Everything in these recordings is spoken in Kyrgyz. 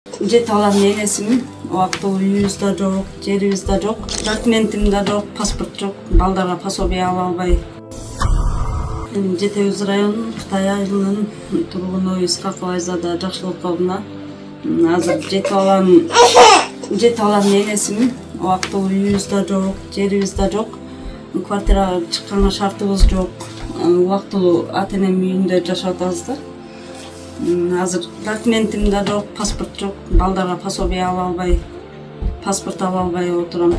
Жете алам энесимин. Убактылуу үйүбүз да жок, жерибиз да жок, документим да жок, паспорт жок. Балдарга пособие ала албай. Жетебиз районунун Кытай айылынын тургуну Исхакова Айзада Жакшылыковна. Азыр жете алам энесимин. Убактылуу үйүбүз да жок, жерибиз да жок. Квартира чыкканга шартыбыз жок. Убактылуу ата-энем үйүндө жашап атабыз да. Азыр документим да жок, паспорт жок. Балдарга пособие ала албай, паспорт ала албай отурам.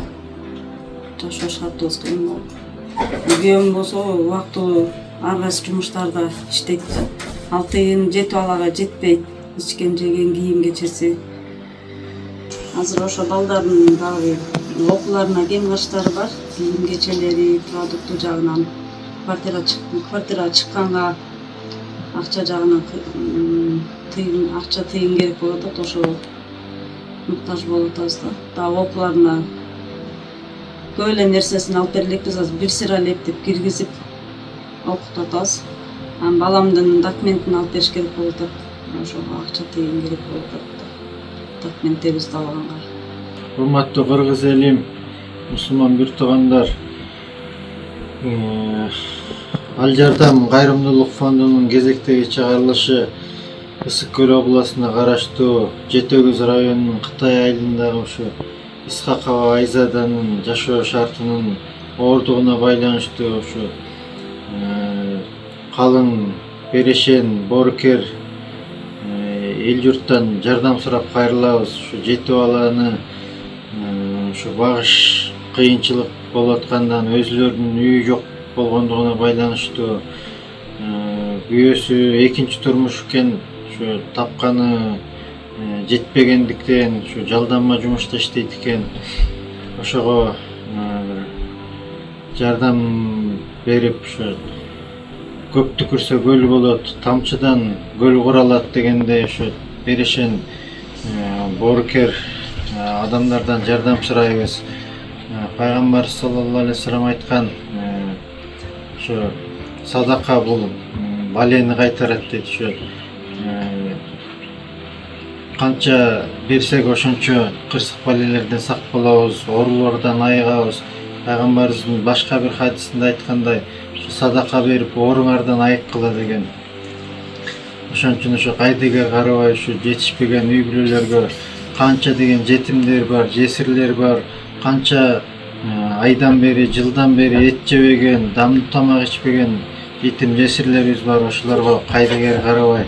Жашоо шартыбыз кыйын болуп. Күйөөм болсо убактылуу ар кайсы жумуштарда иштейт да. Ал тыйын жетип алага жетпейт. Ичкен жеген кийим кечирси. Азыр ошо балдардын дагы окууларына кем качтары бар. Кийим кечелери, продукты жагынан квартира чыкканга акча жагынан акча тыйын керек болуп атат, ошо муктаж болуп атабыз да. Дагы окууларына көп эле нерсесин алып бере элекпиз, азыр бир сыйра лептеп киргизип окутатабыз. Баламдын документин алып бериш керек болуп атат. Ошого акча тыйын керек болуп атат. Документтерибизди алганга. Урматтуу кыргыз элим, мусулман бир туугандар, Ал Жардам кайрымдуулук фондунун кезектеги чыгарылышы Ысык Көл областына караштуу Жетөгүз районунун Кытай айылындагы ушу Исхакова Айзаданын жашоо шартынын оордугуна байланыштуу ушу калың берешен боорукер эл журттан жардам сурап кайрылабыз. Ушу жетип аланы ушу багыш кыйынчылык болуп аткандан өзүлөрүнүн үйү жок болгондугуна байланыштуу күйөөсү экинчи турмуш экен, ушу тапканы жетпегендиктен ушу жалданма жумушта иштейт экен. Ошого жардам берип ушу көп түкүрсө көл болот, тамчыдан көл куралат дегендей ушу берешен боорукер адамдардан жардам сурайбыз. Пайгамбар саллаллаху алейхи вассалам айткан, ушу садака бул балени кайтарат дейт. Ушу канча берсек ошончо кырсык балелерден сак болобуз, оорулардан айыгабыз. Пайгамбарыбыздын башка бир хадисинде айткандай, садака берип ооруңардан айыккыла деген. Ошон үчүн ошо кайдыгер карабай ушу жетишпеген үй бүлөлөргө канча деген жетимдер бар, жесирлер бар, канча айдан бери, жылдан бери эт жебеген, дамдуу тамак ичпеген жетим жесирлерибиз бар. Ошолорго кайдыгер карабай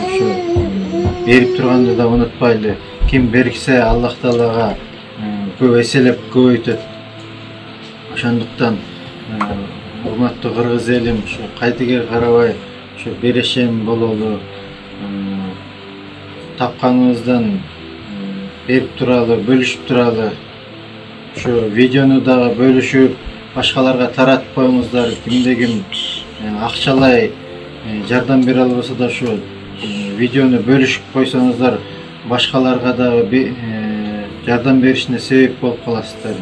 ушу берип турганды да унутпайлы. Ким беркисе Аллах Таалага көп эселеп көбөйтөт. Ошондуктан урматтуу кыргыз элим, ушу кайдыгер карабай ушу берешен бололу, тапканыбыздан берип туралы, бөлүшүп туралы. Ушу видеону дагы бөлүшүп, башкаларга таратып коюңуздар. Кимде ким акчалай жардам бере албаса да ушу видеону бөлүшүп койсоңуздар, башкаларга дагы жардам беришине себеп болуп каласыздар.